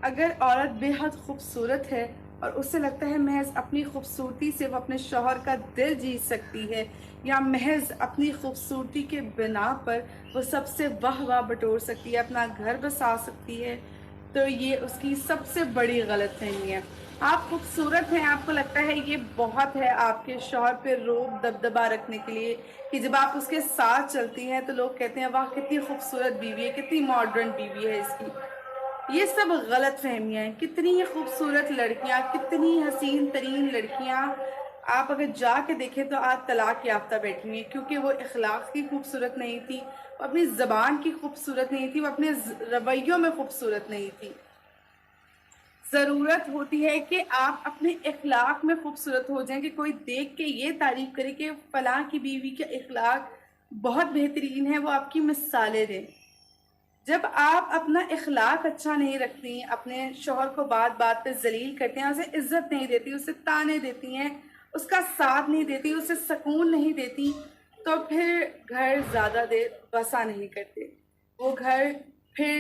अगर औरत बेहद खूबसूरत है और उसे लगता है महज अपनी खूबसूरती से वो अपने शौहर का दिल जीत सकती है, या महज अपनी खूबसूरती के बिना पर वो सबसे वाह वाह बटोर सकती है, अपना घर बसा सकती है, तो ये उसकी सबसे बड़ी गलतफहमी है। आप खूबसूरत हैं, आपको लगता है ये बहुत है आपके शौहर पे रोब दबदबा रखने के लिए कि जब आप उसके साथ चलती हैं तो लोग कहते हैं वाह कितनी खूबसूरत बीवी है, कितनी मॉडर्न बीवी है इसकी। ये सब गलत फहमियाँ हैं। कितनी खूबसूरत लड़कियाँ, कितनी हसीन तरीन लड़कियाँ आप अगर जाके देखें तो आज तलाक याफ्ता बैठी हुई हैं, क्योंकि वो इखलाक की खूबसूरत नहीं थी, वो अपनी ज़बान की खूबसूरत नहीं थी, वो अपने रवैयों में खूबसूरत नहीं थी। ज़रूरत होती है कि आप अपने इखलाक में खूबसूरत हो जाएं, कि कोई देख के ये तारीफ़ करे कि फ़लाँ की बीवी का इखलाक बहुत बेहतरीन है, वो आपकी मिसालें दें। जब आप अपना इखलाक अच्छा नहीं रखती, अपने शौहर को बात बात पे ज़लील करते हैं, उसे इज़्ज़त नहीं देती, उसे ताने देती हैं, उसका साथ नहीं देती, उसे सुकून नहीं देती, तो फिर घर ज़्यादा देर बसा नहीं करते। वो घर फिर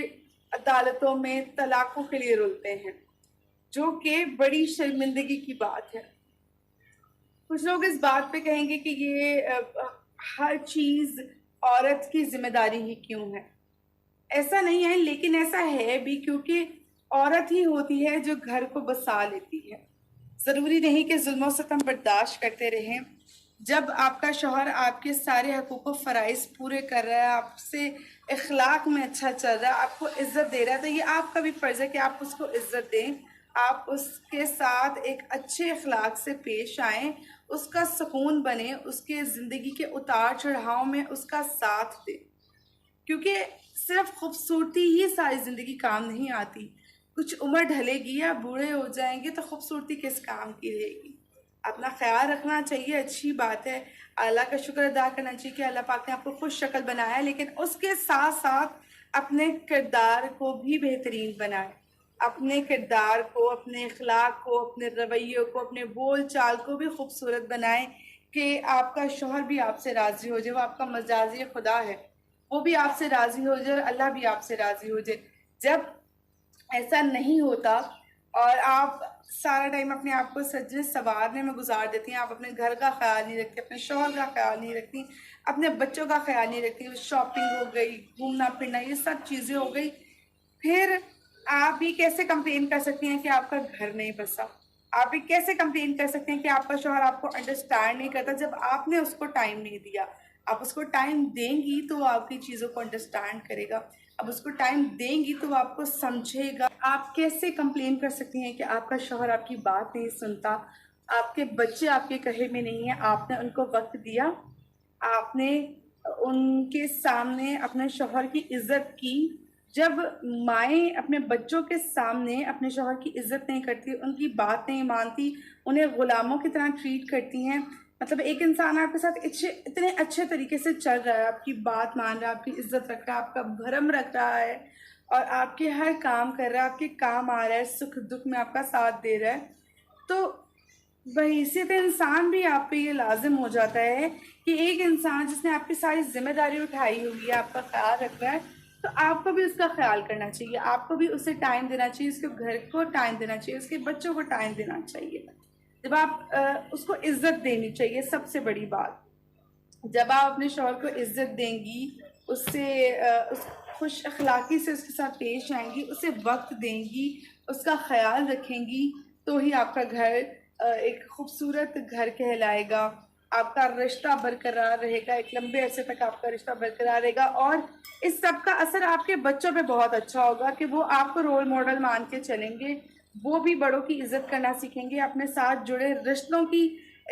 अदालतों में तलाक़ों के लिए रुलते हैं, जो कि बड़ी शर्मिंदगी की बात है। कुछ लोग इस बात पे कहेंगे कि ये हर चीज़ औरत की ज़िम्मेदारी ही क्यों है? ऐसा नहीं है, लेकिन ऐसा है भी, क्योंकि औरत ही होती है जो घर को बसा लेती है। ज़रूरी नहीं कि ज़ुल्म सितम बर्दाश्त करते रहें। जब आपका शौहर आपके सारे हकूक़ व फ़राइज़ पूरे कर रहा है, आपसे इख़लाक़ में अच्छा चल रहा है, आपको इज़्ज़त दे रहा है, तो ये आपका भी फ़र्ज़ है कि आप उसको इज़्ज़त दें। आप उसके साथ एक अच्छे इख़लाक़ से पेश आएँ, उसका सुकून बनें, उसके ज़िंदगी के उतार-चढ़ाव में उसका साथ दें। क्योंकि सिर्फ खूबसूरती ही सारी ज़िंदगी काम नहीं आती। कुछ उम्र ढलेगी या बूढ़े हो जाएँगे तो खूबसूरती किस काम की रहेगी। अपना ख़्याल रखना चाहिए, अच्छी बात है। अल्लाह का शुक्र अदा करना चाहिए कि अल्लाह पाक ने आपको खुश शक्ल बनाया है, लेकिन उसके साथ-साथ अपने किरदार को भी बेहतरीन बनाएँ। अपने किरदार को, अपने इख़लाक़ को, अपने रवैयों को, अपने बोल-चाल को भी खूबसूरत बनाएँ कि आपका शौहर भी आपसे राज़ी हो जाए। वो आपका मज़ाज़ी खुदा है। वो भी आपसे राज़ी हो जाए और अल्लाह भी आपसे राज़ी हो जाए। जब ऐसा नहीं होता और आप सारा टाइम अपने आप को सजने-संवारने में गुज़ार देती हैं, आप अपने घर का ख़्याल नहीं रखती, अपने शौहर का ख़्याल नहीं रखती, अपने बच्चों का ख़्याल नहीं रखती, शॉपिंग हो गई, घूमना-फिरना, ये सब चीज़ें हो गई, फिर आप भी कैसे कंप्लेन कर सकती हैं कि आपका घर नहीं बसा? आप भी कैसे कंप्लेन कर सकते हैं कि आपका शौहर आपको अंडरस्टैंड नहीं करता, जब आपने उसको टाइम नहीं दिया? आप उसको टाइम देंगी तो वो आपकी चीज़ों को अंडरस्टैंड करेगा। आप उसको टाइम देंगी तो वो आपको समझेगा। आप कैसे कंप्लेन कर सकती हैं कि आपका शौहर आपकी बात नहीं सुनता, आपके बच्चे आपके कहे में नहीं हैं, आपने उनको वक़्त दिया, आपने उनके सामने अपने शौहर की इज़्ज़त की। जब माएँ अपने बच्चों के सामने अपने शौहर की इज़्ज़त नहीं करती, उनकी बात नहीं मानती, उन्हें गुलामों की तरह ट्रीट करती हैं, मतलब एक इंसान आपके साथ इतने अच्छे तरीके से चल रहा है, आपकी बात मान रहा है, आपकी इज़्ज़त रख रहा है, आपका भरम रख रहा है और आपके हर काम कर रहा है, आपके काम आ रहा है, सुख-दुख में आपका साथ दे रहा है, तो बहैसियत इंसान भी आप पे ये लाज़िम हो जाता है कि एक इंसान जिसने आपकी सारी ज़िम्मेदारी उठाई हुई है, आपका ख़्याल रख रहा है, तो आपको भी उसका ख़्याल करना चाहिए, आपको भी उसे टाइम देना चाहिए, उसके घर को टाइम देना चाहिए, उसके बच्चों को टाइम देना चाहिए। जब आप उसको इज़्ज़त देनी चाहिए, सबसे बड़ी बात। जब आप अपने शौहर को इज़्ज़त देंगी, उस खुश अखलाक़ी से उसके साथ पेश आएँगी, उसे वक़्त देंगी, उसका ख़्याल रखेंगी, तो ही आपका घर एक खूबसूरत घर कहलाएगा। आपका रिश्ता बरकरार रहेगा, एक लंबे अरसे तक आपका रिश्ता बरकरार रहेगा और इस सब का असर आपके बच्चों पे बहुत अच्छा होगा कि वो आपको रोल मॉडल मान के चलेंगे। वो भी बड़ों की इज़्ज़त करना सीखेंगे, अपने साथ जुड़े रिश्तों की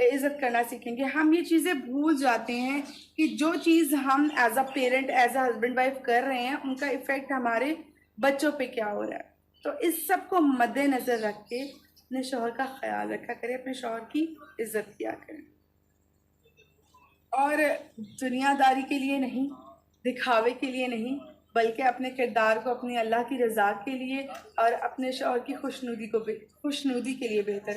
इज़्ज़त करना सीखेंगे। हम ये चीज़ें भूल जाते हैं कि जो चीज़ हम as a parent, as a husband wife कर रहे हैं, उनका इफ़ेक्ट हमारे बच्चों पे क्या हो रहा है। तो इस सब को मद्देनज़र रख के अपने शौहर का ख़्याल रखा करें, अपने शौहर की इज़्ज़त किया करें। और दुनियादारी के लिए नहीं, दिखावे के लिए नहीं, बल्कि अपने किरदार को अपनी अल्लाह की रज़ा के लिए और अपने शौहर की खुशनुदी के लिए बेहतर